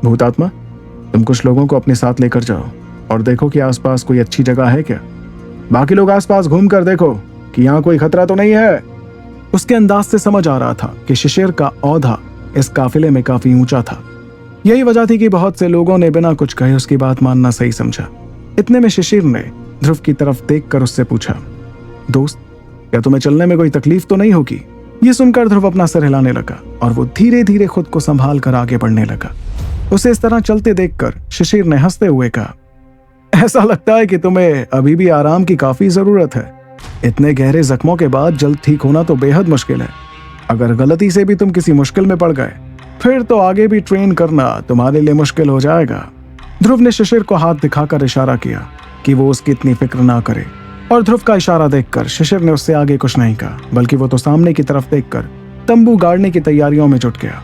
भूतात्मा, तुम कुछ लोगों को अपने साथ लेकर जाओ और देखो कि आसपास कोई अच्छी जगह है क्या। बाकी लोग आसपास घूम कर देखो कि यहाँ कोई खतरा तो नहीं है। उसके अंदाज से समझ आ रहा था कि शिशिर का औहदा इस काफिले में काफी ऊंचा था। यही वजह थी कि बहुत से लोगों ने बिना कुछ कहे उसकी बात मानना सही समझा। इतने में शिशिर ने ध्रुव की तरफ देखकर उससे पूछा, दोस्त, क्या तुम्हें चलने में कोई तकलीफ तो नहीं होगी? ये सुनकर ध्रुव अपना सर हिलाने लगा और वो धीरे धीरे खुद को संभाल कर आगे बढ़ने लगा। उसे इस तरह चलते देखकर शिशिर ने हंसते हुए कहा, ऐसा लगता है कि तुम्हें अभी भी आराम की काफी जरूरत है। इतने गहरे जख्मों के बाद जल्द ठीक होना तो बेहद मुश्किल है। अगर गलती से भी तुम किसी मुश्किल में पड़ गए फिर तो आगे भी ट्रेन करना तुम्हारे लिए मुश्किल हो जाएगा। ध्रुव ने शिशिर को हाथ दिखाकर इशारा किया कि वो उसकी इतनी फिक्र ना करे, और ध्रुव का इशारा देखकर शिशिर ने उससे आगे कुछ नहीं कहा, बल्कि वो तो सामने की तरफ देखकर तंबू गाड़ने की तैयारियों में जुट गया।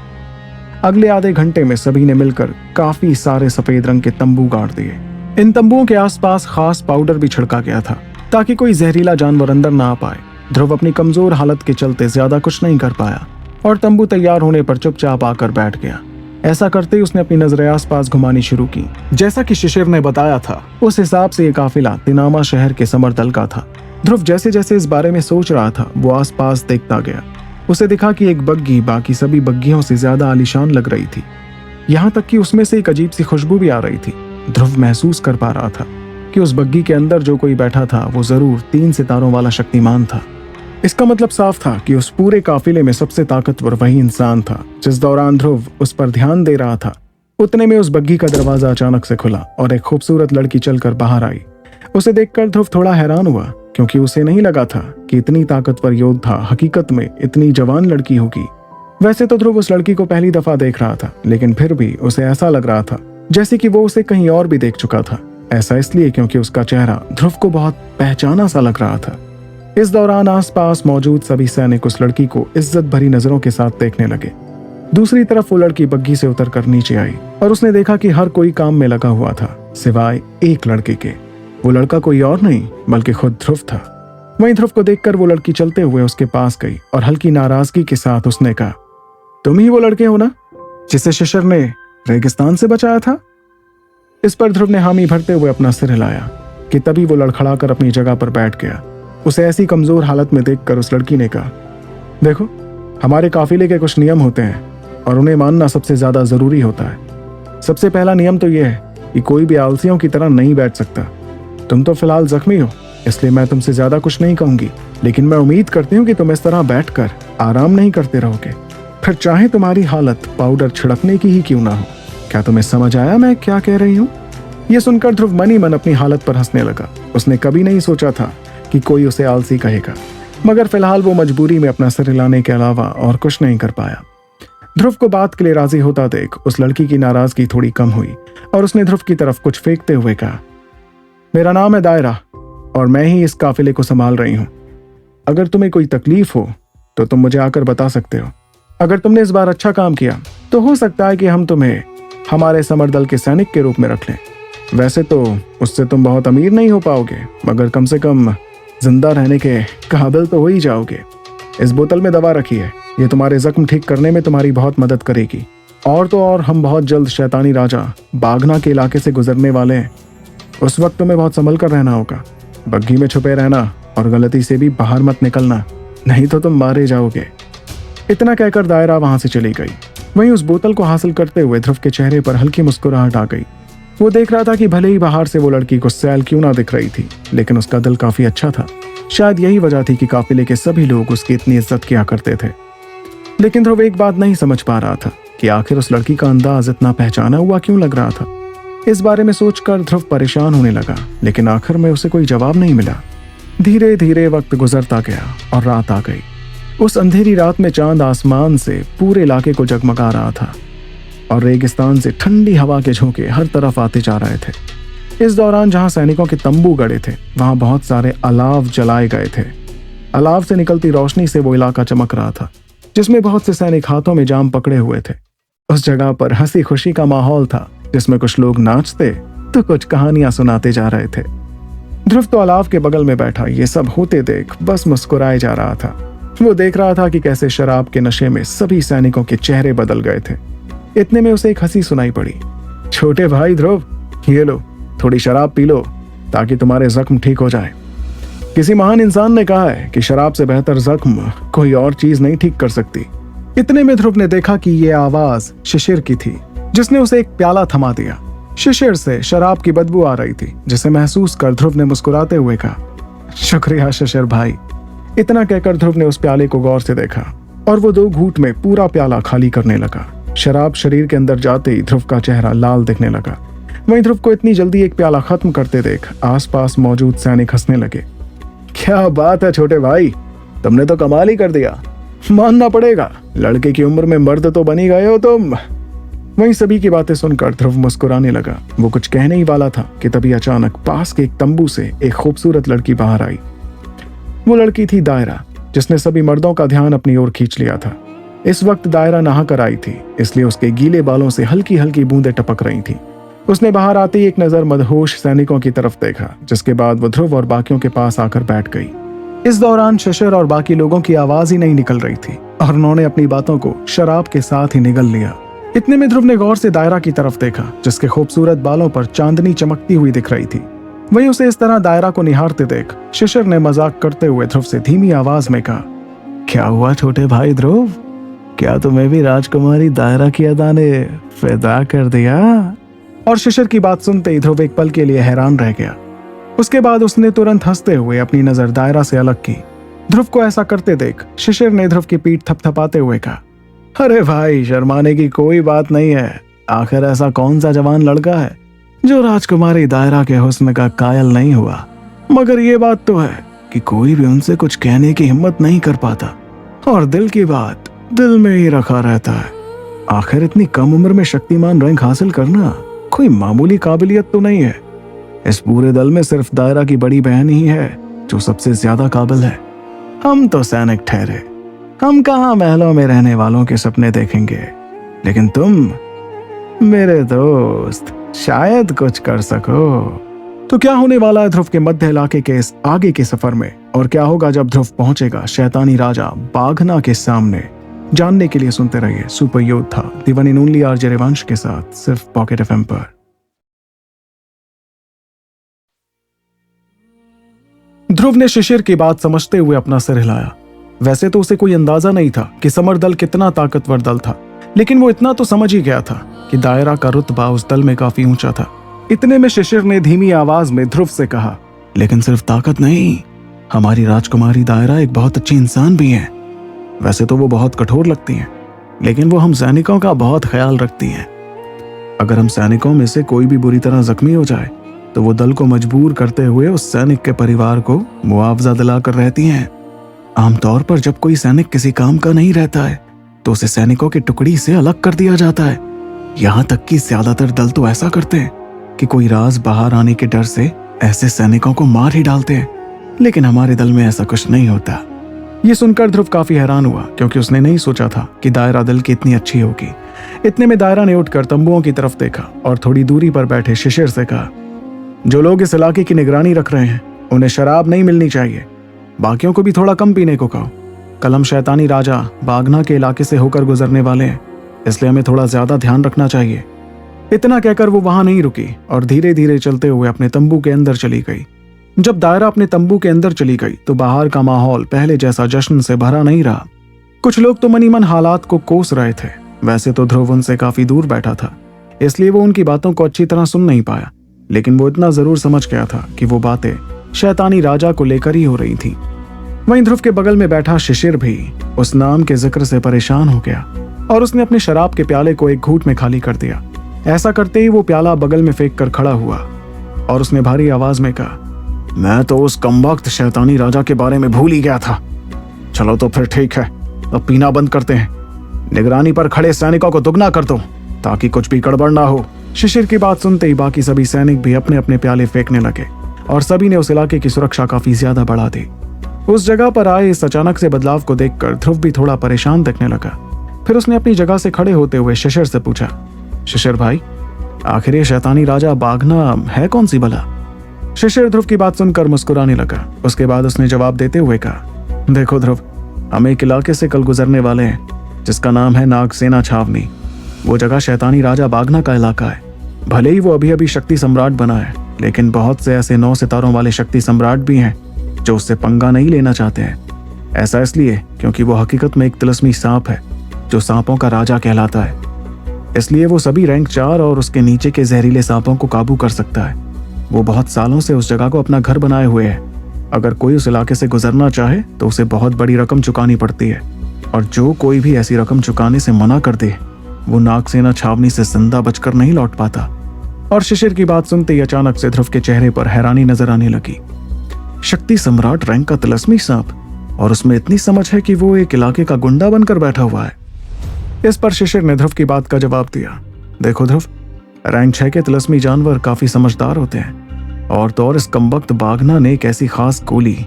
अगले आधे घंटे में सभी ने मिलकर काफी सारे सफेद रंग के तंबू गाड़ दिए। इन तंबुओं के आसपास खास पाउडर भी छिड़का गया था ताकि कोई जहरीला जानवर अंदर ना आ पाए। ध्रुव अपनी कमजोर हालत के चलते ज्यादा कुछ नहीं कर पाया और तंबू तैयार होने पर चुपचाप आकर बैठ गया। ऐसा करते ही उसने अपनी नजरें आसपास घुमानी शुरू की। जैसा कि शिशिर ने बताया था, उस हिसाब से ये काफिला तिनामा शहर के समरदल का था। ध्रुव जैसे जैसे इस बारे में सोच रहा था, वो आसपास देखता गया। उसे दिखा कि एक बग्गी बाकी सभी बग्गियों से ज्यादा आलीशान लग रही थी। यहाँ तक कि उसमें से एक अजीब सी खुशबू भी आ रही थी। ध्रुव महसूस कर पा रहा था कि उस बग्गी के अंदर जो कोई बैठा था वो जरूर 3 सितारों वाला शक्तिमान था। इसका मतलब साफ था कि उस पूरे काफिले में सबसे ताकतवर वही इंसान था। जिस दौरान ध्रुव उस पर ध्यान दे रहा था, उतने में उस बग्गी का दरवाजा अचानक से खुला और एक खूबसूरत लड़की चलकर बाहर आई। उसे देखकर ध्रुव थोड़ा हैरान हुआ, क्योंकि उसे नहीं लगा था कि इतनी ताकतवर योद्धा हकीकत में इतनी जवान लड़की होगी। वैसे तो ध्रुव उस लड़की को पहली दफा देख रहा था, लेकिन फिर भी उसे ऐसा लग रहा था जैसे कि वो उसे कहीं और भी देख चुका था। ऐसा इसलिए क्योंकि उसका चेहरा ध्रुव को बहुत पहचाना सा लग रहा था। इस दौरान आसपास मौजूद सभी सैनिक उस लड़की को इज्जत भरी नजरों के साथ देखने लगे। दूसरी तरफ वो लड़की बग्गी से उतरकर नीचे आई और उसने देखा कि हर कोई काम में लगा हुआ था सिवाय एक लड़के के। वो लड़का कोई और नहीं बल्कि खुद ध्रुव था। वहीं ध्रुव को देखकर वो लड़की चलते हुए उसके पास गई और हल्की नाराजगी के साथ उसने कहा, तुम ही वो लड़के हो ना जिसे शिशिर ने रेगिस्तान से बचाया था? इस पर ध्रुव ने हामी भरते हुए अपना सिर हिलाया कि तभी वो लड़खड़ाकर अपनी जगह पर बैठ गया। उसे ऐसी कमजोर हालत में देखकर उस लड़की ने कहा, देखो, हमारे काफिले के कुछ नियम होते हैं और उन्हें मानना सबसे ज्यादा जरूरी होता है। सबसे पहला नियम तो यह है कि कोई भी आलसियों की तरह नहीं बैठ सकता। तुम तो फिलहाल जख्मी हो, इसलिए मैं तुमसे ज्यादा कुछ नहीं कहूंगी, लेकिन मैं उम्मीद करती हूँ कि तुम इस तरह बैठकर आराम नहीं करते रहोगे, फिर चाहे तुम्हारी हालत पाउडर छिड़कने की ही क्यों ना हो। क्या तुम्हें समझ आया मैं क्या कह रही हूँ? ये सुनकर ध्रुव मन ही मन अपनी हालत पर हंसने लगा। उसने कभी नहीं सोचा था कि कोई उसे आलसी कहेगा, मगर फिलहाल वो मजबूरी में अपना सिर हिलाने के अलावा और कुछ नहीं कर पाया। ध्रुव को बात के लिए राजी होता देख उस लड़की की नाराजगी थोड़ी कम हुई और उसने ध्रुव की तरफ कुछ फेंकते हुए कहा, मेरा नाम है दायरा और मैं ही इस काफिले को संभाल रही हूँ। अगर तुम्हें कोई तकलीफ हो तो तुम मुझे आकर बता सकते हो। अगर तुमने इस बार अच्छा काम किया तो हो सकता है कि हम तुम्हें हमारे समरदल के सैनिक के रूप में रख लें। वैसे तो उससे तुम बहुत अमीर नहीं हो पाओगे, मगर कम से कम जिंदा रहने के काबिल तो हो ही जाओगे। इस बोतल में दवा रखी है, ये तुम्हारे जख्म ठीक करने में तुम्हारी बहुत मदद करेगी। और तो और हम बहुत जल्द शैतानी राजा बागना के इलाके से गुजरने वाले हैं। उस वक्त तुम्हें बहुत संभल कर रहना होगा। बग्घी में छुपे रहना और गलती से भी बाहर मत निकलना, नहीं तो तुम मारे जाओगे। इतना कहकर दायरा वहां से चली गई। वहीं उस बोतल को हासिल करते हुए ध्रुव के चेहरे पर हल्की मुस्कुराहट आ गई। वो देख रहा था कि भले ही बाहर से वो लड़की को सैल क्यों ना दिख रही थी, लेकिन उसका दिल काफी अच्छा था। शायद यही वजह थी कि काफिले के सभी लोग उसकी इतनी इज्जत किया करते थे। लेकिन ध्रुव एक बात नहीं समझ पा रहा था कि आखिर उस लड़की का अंदाज इतना पहचाना हुआ क्यों लग रहा था। इस बारे में सोचकर ध्रुव परेशान होने लगा, लेकिन आखिर में उसे कोई जवाब नहीं मिला। धीरे धीरे वक्त गुजरता गया और रात आ गई। उस अंधेरी रात में चांद आसमान से पूरे इलाके को जगमगा रहा था और रेगिस्तान से ठंडी हवा के झोंके हर तरफ आते जा रहे थे। इस दौरान जहां सैनिकों के तंबू गड़े थे वहां बहुत सारे अलाव जलाए गए थे। अलाव से निकलती रोशनी से वो इलाका चमक रहा था, जिसमें बहुत से सैनिक हाथों में जाम पकड़े हुए थे। उस जगह पर हंसी खुशी का माहौल था, जिसमें कुछ लोग नाचते तो कुछ कहानियां सुनाते जा रहे थे। ध्रुव तो अलाव के बगल में बैठा ये सब होते देख बस मुस्कुराए जा रहा था। वो देख रहा था कि कैसे शराब के नशे में सभी सैनिकों के चेहरे बदल गए थे। इतने में उसे एक हंसी सुनाई पड़ी। छोटे भाई ध्रुव, ये लो, थोड़ी शराब पी लो ताकि तुम्हारे जख्म ठीक हो जाए। किसी महान इंसान ने कहा है कि शराब से बेहतर जख्म कोई और चीज नहीं ठीक कर सकती। इतने में ध्रुव ने देखा कि ये आवाज शिशिर की थी, जिसने उसे एक प्याला थमा दिया। शिशिर से शराब की बदबू आ रही थी, जिसे महसूस कर ध्रुव ने मुस्कुराते हुए कहा, शुक्रिया शिशिर भाई। इतना कहकर ध्रुव ने उस प्याले को गौर से देखा और वो 2 घूंट में पूरा प्याला खाली करने लगा। शराब शरीर के अंदर जाते ही ध्रुव का चेहरा लाल दिखने लगा। वहीं ध्रुव को इतनी जल्दी एक प्याला खत्म करते देख आसपास मौजूद सैनिक हंसने लगे। क्या बात है छोटे भाई, तुमने तो कमाल ही कर दिया, मानना पड़ेगा। लड़के की उम्र में मर्द तो बनी गए हो तुम। वहीं सभी की बातें सुनकर ध्रुव मुस्कुराने लगा। वो कुछ कहने ही वाला था कि तभी अचानक पास के एक तंबू से एक खूबसूरत लड़की बाहर आई। वो लड़की थी दायरा, जिसने सभी मर्दों का ध्यान अपनी ओर खींच लिया था। इस वक्त दायरा नहा कर आई थी, इसलिए उसके गीले बालों से हल्की हल्की बूंदें टपक रही थी। उसने बाहर आते ही एक नजर मदहोश सैनिकों की तरफ देखा, जिसके बाद वो ध्रुव और बाकियों के पास आकर बैठ गई। इस दौरान शिशिर और बाकी लोगों की आवाज ही नहीं निकल रही थी और उन्होंने अपनी बातों को शराब के साथ ही निगल लिया। इतने में ध्रुव ने गौर से दायरा की तरफ देखा, जिसके खूबसूरत बालों पर चांदनी चमकती हुई दिख रही थी। वहीं उसे इस तरह दायरा को निहारते देख शिशिर ने मजाक करते हुए ध्रुव से धीमी आवाज में कहा, क्या हुआ छोटे भाई ध्रुव, क्या तुम्हें भी राजकुमारी दायरा की अदा ने फिदा कर दिया? और शिशिर की बात सुनते ही ध्रुव एक पल के लिए हैरान रह गया। उसके बाद उसने तुरंत हंसते हुए अपनी नजर दायरा से अलग की। ध्रुव को ऐसा करते देख शिशिर ने ध्रुव की पीठ थपथपाते हुए कहा, अरे भाई, शर्माने की कोई बात नहीं है। आखिर ऐसा कौन सा जवान लड़का है जो राजकुमारी दायरा के हुस्न का कायल नहीं हुआ। मगर ये बात तो है कि कोई भी उनसे कुछ कहने की हिम्मत नहीं कर पाता और दिल की बात दिल में ही रखा रहता है। आखिर इतनी कम उम्र में शक्तिमान रैंक हासिल करना कोई मामूली काबिलियत तो नहीं है। इस पूरे दल में सिर्फ दायरा की बड़ी बहन ही है जो सबसे ज्यादा काबिल है। हम तो सैनिक ठहरे, हम कहाँ महलों में रहने वालों के सपने देखेंगे, लेकिन तुम मेरे दोस्त शायद कुछ कर सको। तो क्या होने वाला है ध्रुव के मध्य इलाके के इस आगे के सफर में, और क्या होगा जब ध्रुव पहुंचेगा शैतानी राजा बाघना के सामने, जानने के लिए सुनते रहिए सुपर योद्धा दी वन एंड ओनली आरजे रिवंश के साथ, सिर्फ पॉकेट एफएम पर। ध्रुव ने शिशिर की बात समझते हुए अपना सिर हिलाया। वैसे तो उसे कोई अंदाजा नहीं था कि समर दल कितना ताकतवर दल था, लेकिन वो इतना तो समझ ही गया था कि दायरा का रुतबा उस दल में काफी ऊंचा था। इतने में शिशिर ने धीमी आवाज में ध्रुव से कहा, लेकिन सिर्फ ताकत नहीं, हमारी राजकुमारी दायरा एक बहुत अच्छी इंसान भी है। वैसे तो वो बहुत कठोर लगती हैं, लेकिन वो हम सैनिकों का बहुत ख्याल रखती हैं। अगर हम सैनिकों में से कोई भी बुरी तरह जख्मी हो जाए तो वो दल को मजबूर करते हुए उस सैनिक के परिवार को मुआवजा दिलाकर रहती हैं। आमतौर पर जब कोई सैनिक किसी काम का नहीं रहता है तो उसे सैनिकों की टुकड़ी से अलग कर दिया जाता है। यहाँ तक कि ज्यादातर दल तो ऐसा करते हैं कि कोई राज बाहर आने के डर से ऐसे सैनिकों को मार ही डालते हैं, लेकिन हमारे दल में ऐसा कुछ नहीं होता। ये सुनकर ध्रुव काफी हैरान हुआ, क्योंकि उसने नहीं सोचा था कि दायरा दल की इतनी अच्छी होगी। इतने में दायरा ने उठकर तंबुओं की तरफ देखा और थोड़ी दूरी पर बैठे शिशिर से कहा, जो लोग इस इलाके की निगरानी रख रहे हैं उन्हें शराब नहीं मिलनी चाहिए, बाकियों को भी थोड़ा कम पीने को कहो। कल हम शैतानी राजा बाघना के इलाके से होकर गुजरने वाले हैं, इसलिए हमें थोड़ा ज्यादा ध्यान रखना चाहिए। इतना कहकर वो वहां नहीं रुकी और धीरे धीरे चलते हुए अपने तंबू के अंदर चली गई। जब दायरा अपने तंबू के अंदर चली गई तो बाहर का माहौल पहले जैसा जश्न से भरा नहीं रहा। कुछ लोग तो मनी मन हालात को कोस रहे थे। वैसे तो ध्रुव उनसे काफी दूर बैठा था, इसलिए वो उनकी बातों को अच्छी तरह सुन नहीं पाया, लेकिन वो इतना जरूर समझ गया था कि वो बातें शैतानी राजा को लेकर ही हो रही थी। वहीं ध्रुव के बगल में बैठा शिशिर भी उस नाम के जिक्र से परेशान हो गया और उसने अपने शराब के प्याले को एक घूंट में खाली कर दिया। ऐसा करते ही वो प्याला बगल में फेंक कर खड़ा हुआ और उसने भारी आवाज में कहा, मैं तो उस कमबख्त शैतानी राजा के बारे में भूल ही गया था। चलो तो फिर ठीक है, अब पीना बंद करते हैं। निगरानी पर खड़े सैनिकों को दुगना कर दो ताकि कुछ भी गड़बड़ ना हो। शिशिर की बात सुनते ही बाकी सभी सैनिक भी अपने अपने प्याले फेंकने लगे और सभी ने उस इलाके की सुरक्षा काफी ज्यादा बढ़ा दी। उस जगह पर आए इस अचानक से बदलाव को देखकर ध्रुव भी थोड़ा परेशान दिखने लगा। फिर उसने अपनी जगह से खड़े होते हुए शिशिर से पूछा, शिशिर भाई, आखिर ये शैतानी राजा बाघना है कौन सी भला? शिशिर ध्रुव की बात सुनकर मुस्कुराने लगा। उसके बाद उसने जवाब देते हुए कहा, देखो ध्रुव, हम एक इलाके से कल गुजरने वाले हैं जिसका नाम है नागसेना छावनी। वो जगह शैतानी राजा बागना का इलाका है। भले ही वो अभी अभी शक्ति सम्राट बना है, लेकिन बहुत से ऐसे 9 सितारों वाले शक्ति सम्राट भी हैं जो उससे पंगा नहीं लेना चाहते हैं। ऐसा इसलिए क्योंकि वो हकीकत में एक तिलस्मी सांप है जो सांपों का राजा कहलाता है। इसलिए वो सभी रैंक 4 और उसके नीचे के जहरीले सांपों को काबू कर सकता है। वो बहुत सालों से उस जगह को अपना घर बनाए हुए है। अगर कोई उस इलाके से गुजरना चाहे तो उसे बहुत बड़ी रकम चुकानी पड़ती है, और जो कोई भी ऐसी रकम चुकाने से मना कर दे वो नागसेना छावनी से जिंदा बचकर नहीं लौट पाता। और शिशिर की बात सुनते ही अचानक से ध्रुव के चेहरे पर हैरानी नजर आने लगी। शक्ति सम्राट रैंक का तिलस्मी सांप, और उसमें इतनी समझ है कि वो एक इलाके का गुंडा बनकर बैठा हुआ है। इस पर शिशिर ने ध्रुव की बात का जवाब दिया। देखो ध्रुव, रैंक 6 के तिलस्मी जानवर काफी समझदार होते हैं, और तो और इस कमबख्त बाघना ने एक ऐसी खास गोली,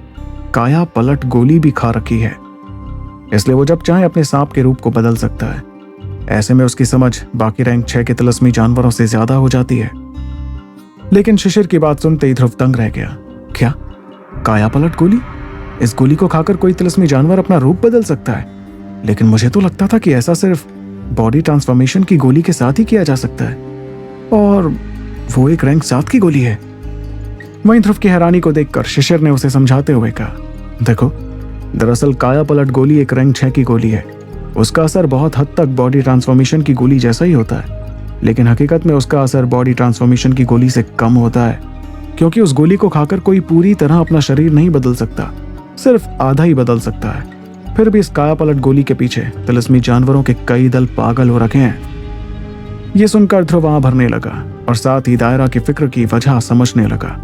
काया पलट गोली भी खा रखी है। इसलिए वो जब चाहे अपने सांप के रूप को बदल सकता है। ऐसे में उसकी समझ बाकी रैंक 6 के तिलस्मी जानवरों से ज्यादा हो जाती है। लेकिन शिशिर की बात सुनते ही ध्रुव दंग रह गया। क्या काया पलट गोली? इस गोली को खाकर कोई तिलस्मी जानवर अपना रूप बदल सकता है? लेकिन मुझे तो लगता था कि ऐसा सिर्फ बॉडी ट्रांसफॉर्मेशन की गोली के साथ ही किया जा सकता है, और वो एक रैंक 7 की गोली है। वहीं ध्रुव की हैरानी को देखकर शिशिर ने उसे समझाते हुए कहा, देखो, दरअसल काया पलट गोली एक रैंक 6 की गोली है। उसका असर बहुत हद तक बॉडी ट्रांसफॉर्मेशन की गोली जैसा ही होता है, लेकिन हकीकत में उसका असर बॉडी ट्रांसफॉर्मेशन की गोली से कम होता है, क्योंकि उस गोली को खाकर कोई पूरी तरह अपना शरीर नहीं बदल सकता, सिर्फ आधा ही बदल सकता है। फिर भी इस काया पलट गोली के पीछे तिलस्मी जानवरों के कई दल पागल हो रखे हैं। ये सुनकर ध्रुव आंख भरने लगा और साथ ही दायरा की फिक्र की वजह समझने लगा।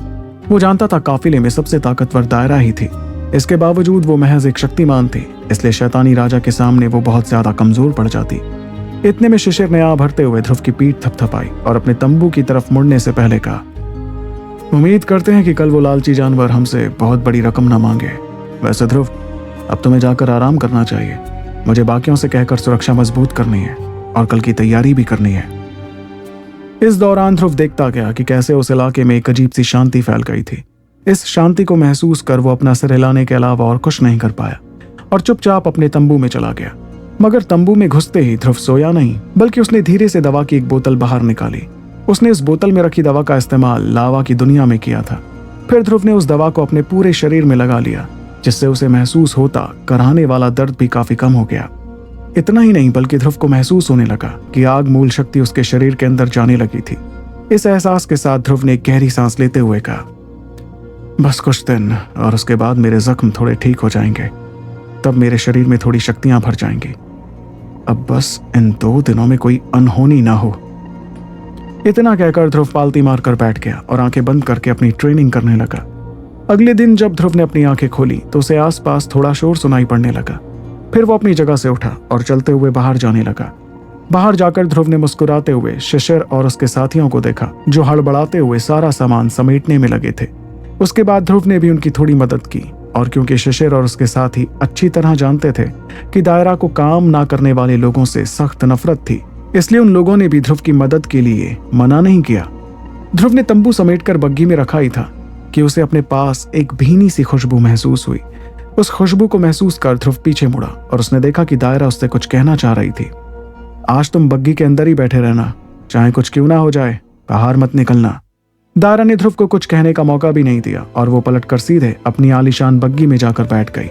वो जानता था काफिले में सबसे ताकतवर दायरा ही थी। इसके बावजूद वो महज एक शक्तिमान थी, इसलिए शैतानी राजा के सामने वो बहुत ज्यादा कमजोर पड़ जाती। इतने में शिशिर ने आंख भरते हुए ध्रुव की पीठ थपथपाई और अपने तंबू की तरफ मुड़ने से पहले कहा, उम्मीद करते हैं कि कल वो लालची जानवर हमसे बहुत बड़ी रकम न मांगे। वैसे ध्रुव, अब तुम्हें जाकर आराम करना चाहिए। मुझे बाकियों से कहकर सुरक्षा मजबूत करनी है और कल की तैयारी भी करनी है। इस दौरान ध्रुव देखता गया कि कैसे उस इलाके में एक अजीब सी शांति फैल गई थी। इस शांति को महसूस कर वो अपना सिर हिलाने के अलावा और कुछ नहीं कर पाया और चुपचाप अपने तंबू में चला गया। मगर तंबू में घुसते ही ध्रुव सोया नहीं, बल्कि उसने धीरे से दवा की एक बोतल बाहर निकाली। उसने इस बोतल में रखी दवा का इस्तेमाल लावा की दुनिया में किया था। फिर ध्रुव ने उस दवा को अपने पूरे शरीर में लगा लिया, जिससे उसे महसूस होता कराहने वाला दर्द भी काफी कम हो गया। इतना ही नहीं, बल्कि ध्रुव को महसूस होने लगा कि आग मूल शक्ति उसके शरीर के अंदर जाने लगी थी। इस एहसास के साथ ध्रुव ने एक गहरी सांस लेते हुए कहा, बस कुछ दिन और उसके बाद मेरे जख्म थोड़े ठीक हो जाएंगे, तब मेरे शरीर में थोड़ी शक्तियां भर जाएंगी। अब बस इन 2 दिनों में कोई अनहोनी ना हो। इतना कहकर ध्रुव पालती मारकर बैठ गया और आंखें बंद करके अपनी ट्रेनिंग करने लगा। अगले दिन जब ध्रुव ने अपनी आंखें खोली तो उसे आसपास थोड़ा शोर सुनाई पड़ने लगा। फिर वो अपनी जगह से उठा और चलते हुए बाहर जाने लगा। बाहर जाकर ध्रुव ने मुस्कुराते हुए शिशिर और उसके साथियों को देखा, जो हड़बड़ाते हुए सारा सामान समेटने में लगे थे। उसके बाद ध्रुव ने भी उनकी थोड़ी मदद की, और क्योंकि शिशिर और उसके साथी अच्छी तरह जानते थे कि दायरा को काम ना करने वाले लोगों से सख्त नफरत थी, इसलिए उन लोगों ने भी ध्रुव की मदद के लिए मना नहीं किया। ध्रुव ने तंबू समेटकर बग्गी में रखा ही था कि उसे अपने पास एक भीनी सी खुशबू महसूस हुई। उस खुशबू को महसूस कर ध्रुव पीछे मुड़ा और उसने देखा कि दायरा उससे कुछ कहना चाह रही थी। आज तुम बग्गी के अंदर ही बैठे रहना, चाहे कुछ क्यों ना हो जाए, बाहर मत निकलना। दायरा ने ध्रुव को कुछ कहने का मौका भी नहीं दिया और वो पलटकर सीधे अपनी आलीशान बग्गी में जाकर बैठ गई।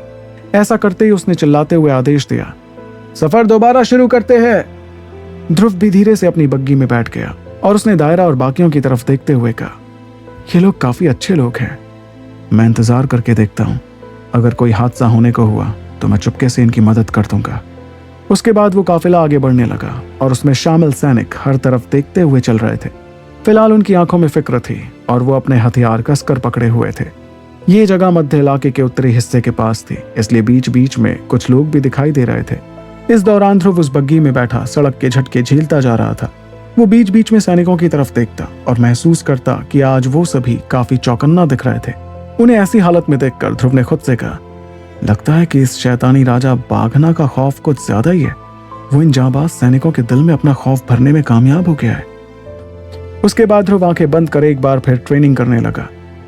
ऐसा करते ही उसने चिल्लाते हुए आदेश दिया, सफर दोबारा शुरू करते हैं। ध्रुव भी धीरे से अपनी बग्गी में बैठ गया और उसने दायरा और बाकियों की तरफ देखते हुए कहा, ये लोग काफी अच्छे लोग हैं, मैं इंतजार करके देखता हूँ। अगर कोई हादसा होने को हुआ तो मैं चुपके से इनकी मदद कर दूंगा। उसके बाद वो काफिला आगे बढ़ने लगा और उसमें शामिल सैनिक हर तरफ देखते हुए चल रहे थे। फिलहाल उनकी आंखों में फिक्र थी और वो अपने हथियार कसकर पकड़े हुए थे। ये जगह मध्य इलाके के उत्तरी हिस्से के पास थी, इसलिए बीच बीच में कुछ लोग भी दिखाई दे रहे थे। इस दौरान ध्रुव उस बग्गी में बैठा सड़क के झटके झेलता जा रहा था। वो बीच बीच में सैनिकों की तरफ देखता और महसूस करता कि आज वो सभी काफी चौकन्ना दिख रहे थे। उन्हें ऐसी हालत में देखकर ध्रुव ने खुद से कहा, लगता है कि इस शैतानी राजा बाघना का खौफ कुछ ज्यादा ही है। वो इन जांबाज सैनिकों के दिल में अपना खौफ भरने में कामयाब हो गया है। उसके बाद ध्रुव आंखें बंद कर एक बार फिर ट्रेनिंग करने लगा।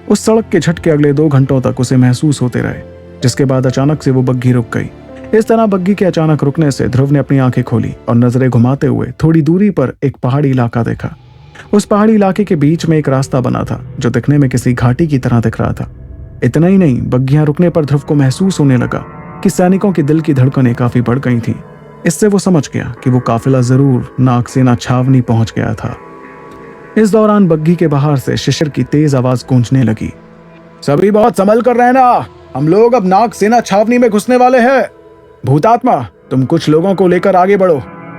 उस सड़क के झटके अगले 2 घंटों तक उसे महसूस होते रहे, जिसके बाद अचानक से वो बग्घी रुक गई। इस तरह बग्घी के अचानक रुकने से ध्रुव ने अपनी आंखें खोली और नजरें घुमाते हुए थोड़ी दूरी पर एक पहाड़ी इलाका देखा। उस पहाड़ी इलाके के बीच में एक रास्ता बना था जो दिखने में किसी घाटी की तरह दिख रहा था। इतना ही नहीं, बग्घियां रुकने पर ध्रुव को महसूस होने लगा कि सैनिकों के दिल की धड़कनें काफी बढ़ गई थीं। इससे वो समझ गया कि वो काफिला जरूर नागसेना छावनी पहुंच गया था। इस दौरान बग्घी के बाहर से शिशिर की तेज आवाज गूंजने लगी। सभी बहुत संभल कर रहना, हम लोग अब नागसेना छावनी में घुसने वाले हैं। भूतात्मा, तुम कुछ लोगों को लेकर आगे बढ़ो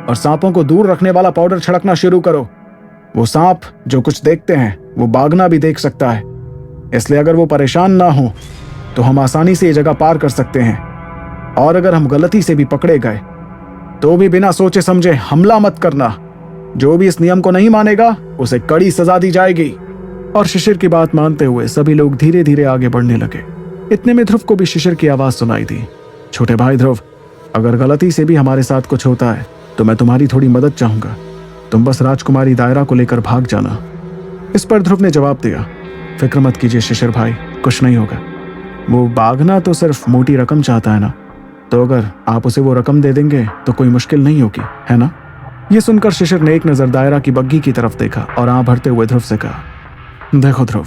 और सांपों को दूर रखने वाला पाउडर छिड़कना शुरू करो। वो सांप जो कुछ देखते हैं वो भागना भी देख सकता है, इसलिए अगर वो परेशान ना हो तो हम आसानी से ये जगह पार कर सकते हैं। और अगर हम गलती से भी पकड़े गए तो भी बिना सोचे समझे हमला मत करना। जो भी इस नियम को नहीं मानेगा उसे कड़ी सजा दी जाएगी। और शिशिर की बात मानते हुए सभी लोग धीरे धीरे आगे बढ़ने लगे। इतने में ध्रुव को भी शिशिर की आवाज सुनाई दी। छोटे भाई ध्रुव, अगर गलती से भी हमारे साथ कुछ होता है तो मैं तुम्हारी थोड़ी मदद चाहूंगा। तुम बस राजकुमारी दायरा को लेकर भाग जाना। इस पर ध्रुव ने जवाब दिया, फिक्र मत कीजिए शिशिर भाई, कुछ नहीं होगा। वो भागना तो सिर्फ मोटी रकम चाहता है ना, तो अगर आप उसे वो रकम दे देंगे तो कोई मुश्किल नहीं होगी, है ना? ये सुनकर शिशिर ने एक नजर दायरा की बग्घी की तरफ देखा और आंख भरते हुए ध्रुव से कहा, देखो ध्रुव,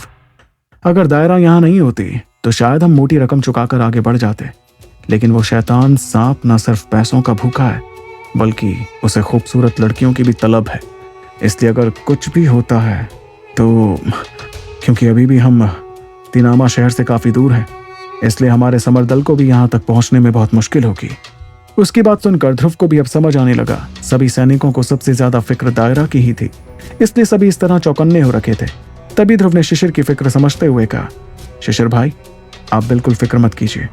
अगर दायरा यहाँ नहीं होती तो शायद हम मोटी रकम चुकाकर आगे बढ़ जाते, लेकिन वो शैतान सांप न सिर्फ पैसों का भूखा है बल्कि उसे खूबसूरत लड़कियों की भी तलब है। इसलिए अगर कुछ भी होता है तो, क्योंकि अभी भी हम तिनामा शहर से काफी दूर हैं, इसलिए हमारे समर दल को भी यहाँ तक पहुंचने में बहुत मुश्किल होगी। उसकी बात सुनकर ध्रुव को भी अब समझ आने लगा, सभी सैनिकों को सबसे ज्यादा फिक्र दायरा की ही थी, इसलिए सभी इस तरह चौकन्ने हो रखे थे। तभी ध्रुव ने शिशिर की फिक्र समझते हुए कहा, शिशिर भाई, आप बिल्कुल फिक्र मत कीजिए,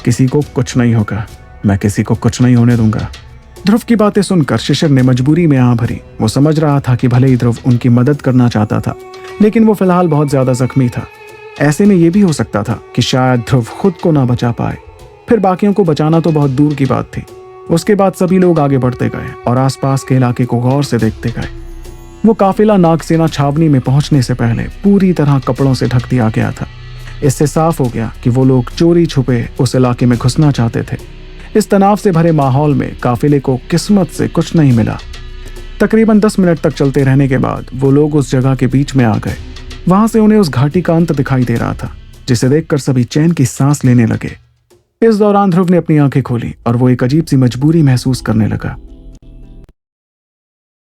किसी को कुछ नहीं होगा, मैं किसी को कुछ नहीं होने दूंगा। ध्रुव की बातें सुनकर शिशिर ने मजबूरी में आंख भरी। वो समझ रहा था कि भले ही ध्रुव उनकी मदद करना चाहता था, लेकिन वो फिलहाल बहुत ज्यादा जख्मी था। ऐसे में यह भी हो सकता था कि शायद ध्रुव खुद को ना बचा पाए, फिर बाकियों को बचाना तो बहुत दूर की बात थी। उसके बाद सभी लोग आगे बढ़ते गए और आसपास के इलाके को गौर से देखते गए। वो काफिला नागसेना छावनी में पहुंचने से पहले पूरी तरह कपड़ों से ढक दिया गया था। इससे साफ हो गया कि वो लोग चोरी छुपे उस इलाके में घुसना चाहते थे। इस तनाव से भरे माहौल में काफिले को किस्मत से कुछ नहीं मिला। तकरीबन 10 मिनट तक चलते रहने के बाद वो लोग उस जगह के बीच में आ गए। वहां से उन्हें उस घाटी का अंत दिखाई दे रहा था, जिसे देखकर सभी चैन की सांस लेने लगे। इस दौरान ध्रुव ने अपनी आंखें खोली और वो एक अजीब सी मजबूरी महसूस करने लगा।